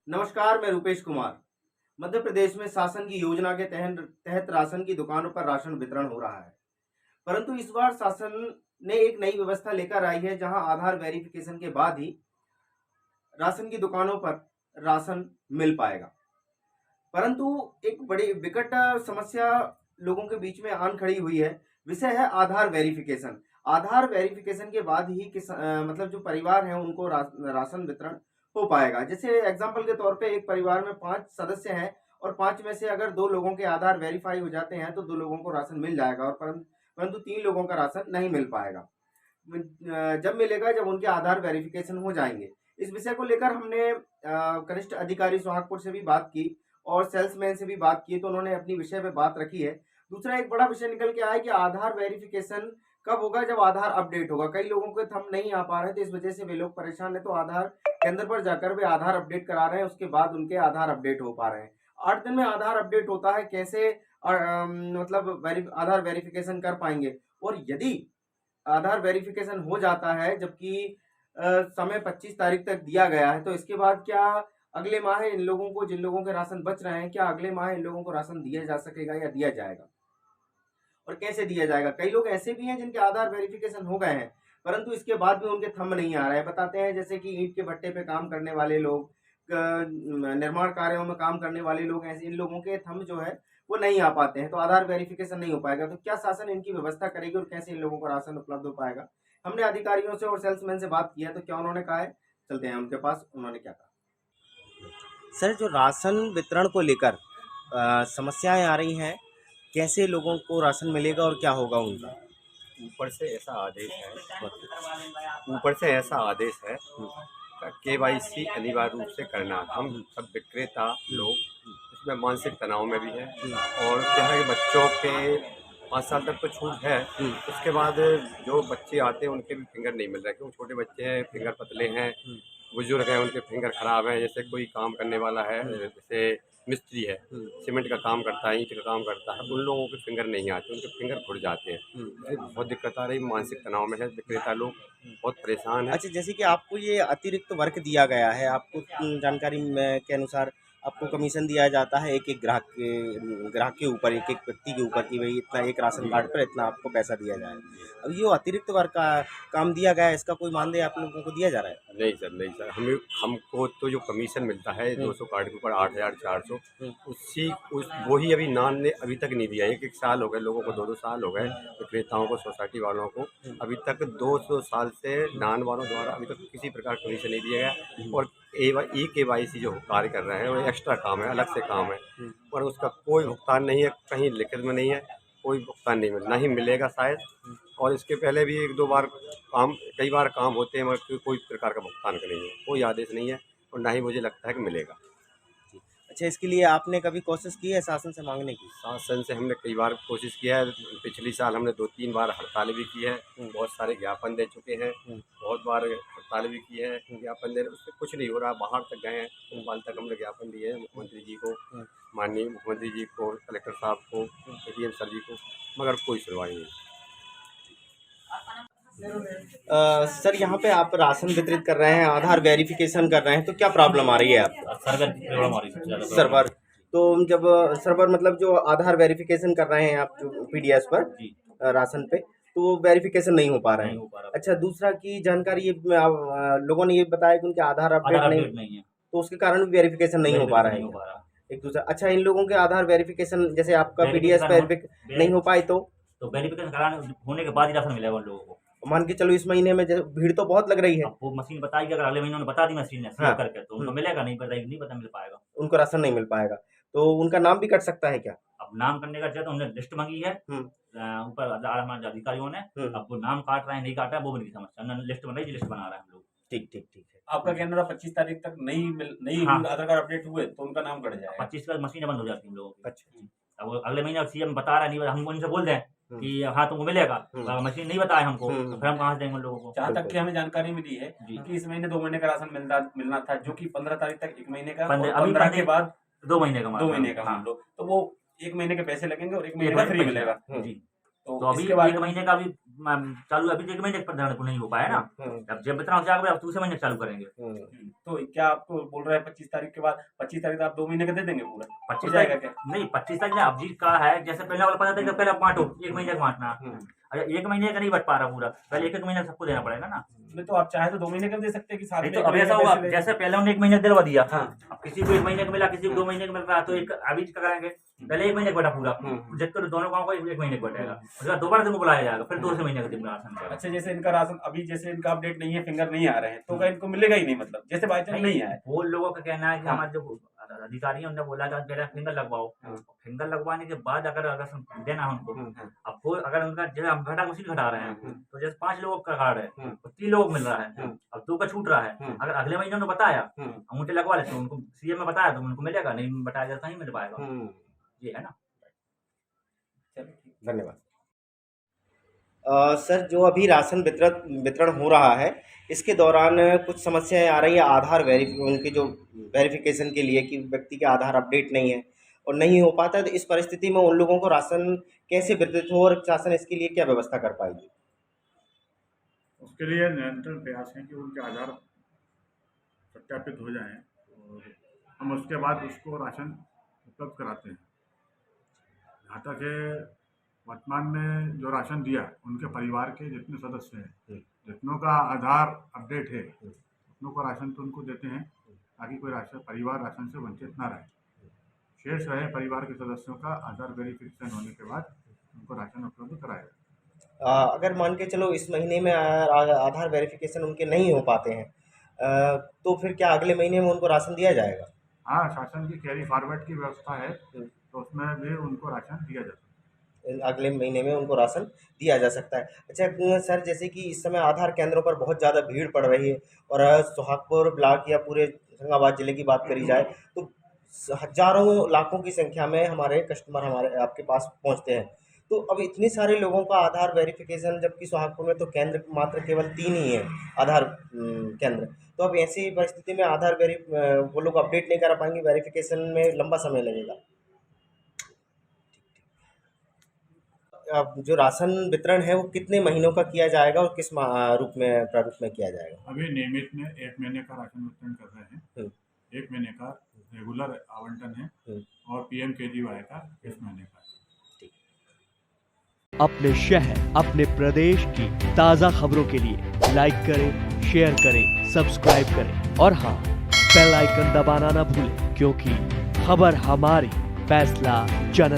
नमस्कार, मैं रूपेश कुमार। मध्य प्रदेश में शासन की योजना के तहत राशन की दुकानों पर राशन वितरण हो रहा है। परंतु इस बार शासन ने एक नई व्यवस्था लेकर आई है, जहां आधार वेरिफिकेशन के बाद ही राशन की दुकानों पर राशन मिल पाएगा। परंतु एक बड़ी विकट समस्या लोगों के बीच में आन खड़ी हुई है। विषय है आधार वेरिफिकेशन। आधार वेरिफिकेशन के बाद ही मतलब जो परिवार हैं उनको राशन वितरण हो पाएगा। जैसे एग्जांपल के तौर पे एक परिवार में 5 सदस्य हैं और 5 में से अगर 2 लोगों के आधार वेरीफाई हो जाते हैं तो 2 लोगों को राशन मिल जाएगा और परंतु 3 लोगों का राशन नहीं मिल पाएगा। जब मिलेगा जब उनके आधार वेरिफिकेशन हो जाएंगे। इस विषय को लेकर हमने कनिष्ठ अधिकारी सोहागपुर से भी बात की और सेल्समैन से भी बात की, तो उन्होंने अपनी विषय पे बात रखी है। दूसरा एक बड़ा विषय निकल के आया कि आधार वेरिफिकेशन कब होगा, जब आधार अपडेट होगा। कई लोगों के थंब नहीं आ पा रहे थे, इस वजह से वे लोग परेशान है, तो आधार केंद्र पर जाकर वे आधार अपडेट करा रहे हैं, उसके बाद उनके आधार अपडेट हो पा रहे हैं। 8 दिन में आधार अपडेट होता है, कैसे मतलब आधार वेरिफिकेशन कर पाएंगे। और यदि आधार वेरिफिकेशन हो जाता है, जबकि समय 25 तारीख तक दिया गया है, तो इसके बाद क्या अगले माह इन लोगों को, जिन लोगों के राशन बच रहे हैं, क्या अगले माह इन लोगों को राशन दिया जा सकेगा या दिया जाएगा और कैसे दिया जाएगा। कई लोग ऐसे भी हैं जिनके आधार वेरिफिकेशन हो गए हैं, परंतु इसके बाद भी उनके थंब नहीं आ रहे हैं। बताते हैं जैसे कि ईंट के भट्टे पे काम करने वाले लोग, निर्माण कार्यों में काम करने वाले लोग, ऐसे इन लोगों के थंब जो है वो नहीं आ पाते हैं, तो आधार वेरिफिकेशन नहीं हो पाएगा। तो क्या शासन इनकी व्यवस्था करेगी और कैसे इन लोगों को राशन उपलब्ध हो पाएगा। हमने अधिकारियों से और सेल्समैन से बात किया, तो क्या उन्होंने कहा है, चलते हैं उनके पास, उन्होंने क्या कहा। सर, जो राशन वितरण को लेकर समस्याएं आ रही हैं, कैसे लोगों को राशन मिलेगा और क्या होगा उनका। ऊपर से ऐसा आदेश है ऊपर से ऐसा आदेश है KYC अनिवार्य रूप से करना। हम सब विक्रेता लोग इसमें मानसिक तनाव में भी है और क्या है कि बच्चों के 5 साल तक तो छूट है। उसके बाद जो बच्चे आते हैं उनके भी फिंगर नहीं मिल रहे, क्योंकि छोटे बच्चे हैं, फिंगर पतले हैं, बुजुर्ग हैं, उनके फिंगर खराब हैं। जैसे कोई काम करने वाला है, जैसे मिस्त्री है, सीमेंट का काम करता है, ईंट का काम करता है, उन लोगों के फिंगर नहीं आते, उनके फिंगर घुट जाते हैं। इसलिए बहुत दिक्कत आ रही, मानसिक तनाव में है विक्रेता लोग, बहुत परेशान है। अच्छा, जैसे कि आपको ये अतिरिक्त वर्क दिया गया है, आपको जानकारी के अनुसार आपको कमीशन दिया जाता है एक एक ग्राहक के ऊपर, एक एक व्यक्ति के ऊपर, कि भाई इतना एक राशन कार्ड पर इतना आपको पैसा दिया जाए। अब ये अतिरिक्त वर्क का काम दिया गया है, इसका कोई मानदेय आप लोगों को दिया जा रहा है। नहीं सर, नहीं सर, हमको तो जो कमीशन मिलता है 200 कार्ड के ऊपर 8,400, वही अभी नान ने अभी तक नहीं दिया। 1 साल हो गए लोगों को, 2 साल हो गए विक्रेताओं को, सोसाइटी वालों को। अभी तक 2 साल से नान वालों द्वारा अभी तक किसी प्रकार कमीशन नहीं दिया गया। और KYC जो कार्य कर रहे हैं वो एक्स्ट्रा काम है, अलग से काम है, पर उसका कोई भुगतान नहीं है, कहीं लिखित में नहीं है, कोई भुगतान नहीं मिल, ना ही मिलेगा शायद। और इसके पहले भी 1-2 बार कई बार काम होते हैं, मगर कोई प्रकार का भुगतान का नहीं है, कोई आदेश नहीं है और ना ही मुझे लगता है कि मिलेगा। अच्छा, इसके लिए आपने कभी कोशिश की है शासन से मांगने की। शासन से हमने कई बार कोशिश किया है। पिछली साल हमने 2-3 बार हड़ताल भी की है, बहुत सारे ज्ञापन दे चुके हैं, बहुत बार हड़ताल भी की है, ज्ञापन दे, उससे कुछ नहीं हो रहा। बाहर तक गए हैं, भोपाल तक हमने ज्ञापन दिए हैं, मुख्यमंत्री जी को, माननीय मुख्यमंत्री जी को, कलेक्टर साहब को, ADM सर जी को, मगर कोई सुनवाई नहीं। सर, यहाँ पे आप राशन वितरित कर रहे हैं, आधार वेरिफिकेशन कर रहे हैं, तो क्या प्रॉब्लम आ रही है आपको। सर्वर की प्रॉब्लम आ रही है सबसे ज़्यादा। सर्वर, तो जब सर्वर मतलब जो आधार वेरिफिकेशन कर रहे हैं आप जो PDS पर जी, राशन पे, तो वो वेरिफिकेशन नहीं हो पा रहा नहीं है। हो पा रहा। अच्छा, दूसरा की जानकारी ये लोगों ने ये बताया कि उनके आधार अपडेट आधार नहीं, अपडेट नहीं है, तो उसके कारण वेरिफिकेशन नहीं हो पा रहा नहीं है। हो पा रहा। एक दूसरा, अच्छा, इन लोगों के आधार वेरिफिकेशन, जैसे आपका PDS वेरिफिकेशन पे नहीं हो पाए, तो वेरिफिकेशन कराने होने के बाद ही राशन मिलेगा उन लोगों को। मान के चलो इस महीने में भीड़ तो बहुत लग रही है, अब वो मशीन बताएगी, अगर अगले महीने उन्होंने बता दी मशीन ने हाँ, सेव करके, तो उनको मिलेगा, नहीं बताएगी नहीं पता मिल पाएगा। उनको राशन नहीं मिल पाएगा, तो उनका नाम भी कट सकता है क्या। अब नाम करने का तो उन्होंने लिस्ट मांगी है ऊपर हमारे अधिकारियों ने। अब वो नाम काट रहे हैं नहीं काट रहे हैं वो भी नहीं समझता, उन्होंने लिस्ट बनाई, लिस्ट बना रहे हैं हम लोग। ठीक ठीक ठीक है। आपका कहना था 25 तारीख तक नहीं हाँ। आधार कार्ड अपडेट हुए तो उनका नाम कट जाएगा। 25 का मशीनें बंद हो जाती हैं हम लोगों की। अच्छा, अब वो अगले महीने CM बता रहा है, नहीं हम उनसे बोल दें कि हाँ तुमको मिलेगा, मशीन नहीं बताए हमको, तो फिर हम कहाँ से देंगे उन लोगों को। जहाँ तक कि हमें जानकारी मिली है जी। कि इस महीने 2 महीने का राशन मिलना था, जो कि 15 तारीख तक 1 महीने का, और 15 के बाद 2 महीने का 2 महीने का हाँ। मान लो, तो वो 1 महीने के पैसे लगेंगे और 1 महीने एक का महीने फ्री का मिलेगा। जी। तो अभी इसके बाद 1 महीने का भी चालू, अभी 1 महीने पर को नहीं हो पाया ना। अब जब वितरण हो जाएगा अब दूसरे महीने चालू करेंगे। तो क्या आपको बोल रहे हैं 25 तारीख के बाद, 25 तारीख आप 2 महीने का दे देंगे पूरा? 25 हो जाएगा तारीख क्या? नहीं, 25 तारीख अब जी का है, जैसे पहले वाला पता था कि पहले बांटो 1 महीने का बांटना। अरे 1 महीने का नहीं बट पा रहा पूरा, पहले 1 महीने सबको देना पड़ेगा ना। नहीं तो आप चाहे तो 2 महीने का दे सकते हैं कि साथ नहीं में तो अब 1 ऐसा महीने होगा, पैसे जैसे पहले उन्होंने 1 महीने दिलवा दिया, हाँ। अब किसी को 1 महीने का मिला, किसी को 2 महीने का मिल रहा, तो एक अभी का कराएंगे, पहले 1 महीने का बटा पूरा, जब तो दोनों गाँव को 1 महीने का बटेगा, उसके बाद दोबारा तुमको बुलाया जाएगा, फिर दूसरे महीने का दिन राशन का। अच्छा, जैसे इनका राशन अभी जैसे इनका अपडेट नहीं है, फिंगर नहीं आ रहे हैं, तो क्या इनको मिलेगा ही नहीं? मतलब जैसे बाई चांस नहीं आए, वो लोगों का कहना है कि हाँ। हमारे जो अधिकारी हैं उन्होंने बोला था मेरा फिंगर लगवाओ, फिंगर लगवाने के बाद अगर देना है उनको, अब वो अगर उनका जैसे हम घटा उसी घटा रहे हैं, तो जैसे 5 लोगों का कार्ड है तो 3 लोगों को मिल रहा है, अब 2 का छूट रहा है, अगर अगले महीने उन्होंने बताया अंगूठे लगवा लेते, तो उनको सीएम में बताया तो उनको मिलेगा, नहीं बताया जाता नहीं मिल पाएगा, ये है ना। धन्यवाद। सर, जो अभी राशन वितरण हो रहा है, इसके दौरान कुछ समस्याएं आ रही है आधार उनकी जो वेरिफिकेशन के लिए कि व्यक्ति के आधार अपडेट नहीं है और नहीं हो पाता है, तो इस परिस्थिति में उन लोगों को राशन कैसे वितरित हो और शासन इसके लिए क्या व्यवस्था कर पाएगी? उसके लिए निरंतर प्रयास है कि उनके आधार सत्यापित हो जाएं और हम उसके बाद उसको राशन उपलब्ध कराते हैं। जहाँ तक है, वर्तमान में जो राशन दिया उनके परिवार के जितने सदस्य हैं, जितनों का आधार अपडेट है, उतनों का राशन तो उनको देते हैं ताकि कोई परिवार राशन से वंचित ना रहे। शेष रहे परिवार के सदस्यों का आधार वेरिफिकेशन होने के बाद उनको राशन उपलब्ध कराया। अगर मान के चलो इस महीने में आधार वेरिफिकेशन उनके नहीं हो पाते हैं, तो फिर क्या अगले महीने में उनको राशन दिया जाएगा? हाँ, शासन की कैरी फॉरवर्ड की व्यवस्था है, तो उसमें भी उनको राशन दिया जाता है। अगले महीने में उनको राशन दिया जा सकता है। अच्छा सर, जैसे कि इस समय आधार केंद्रों पर बहुत ज़्यादा भीड़ पड़ रही है और सोहागपुर ब्लॉक या पूरे होशंगाबाद ज़िले की बात करी जाए तो हज़ारों लाखों की संख्या में हमारे कस्टमर हमारे आपके पास पहुंचते हैं। तो अब इतने सारे लोगों का आधार वेरिफिकेशन, जबकि सोहागपुर में तो केंद्र मात्र केवल 3 ही हैं आधार केंद्र, तो अब ऐसी परिस्थिति में आधार वो लोग अपडेट नहीं करा पाएंगे, वेरिफिकेशन में लंबा समय लगेगा। अब जो राशन वितरण है वो कितने महीनों का किया जाएगा और किस प्रारूप में किया जाएगा? अभी नियमित में 1 महीने का राशन वितरण कर रहे हैं। 1 महीने का रेगुलर आवंटन है और PMKGY का 1 महीने का। अपने शहर, अपने प्रदेश की ताज़ा खबरों के लिए लाइक करें, शेयर करें, सब्सक्राइब करें और हाँ, बेल आइकन दबाना ना भूलें, क्योंकि खबर हमारी, फैसला जन।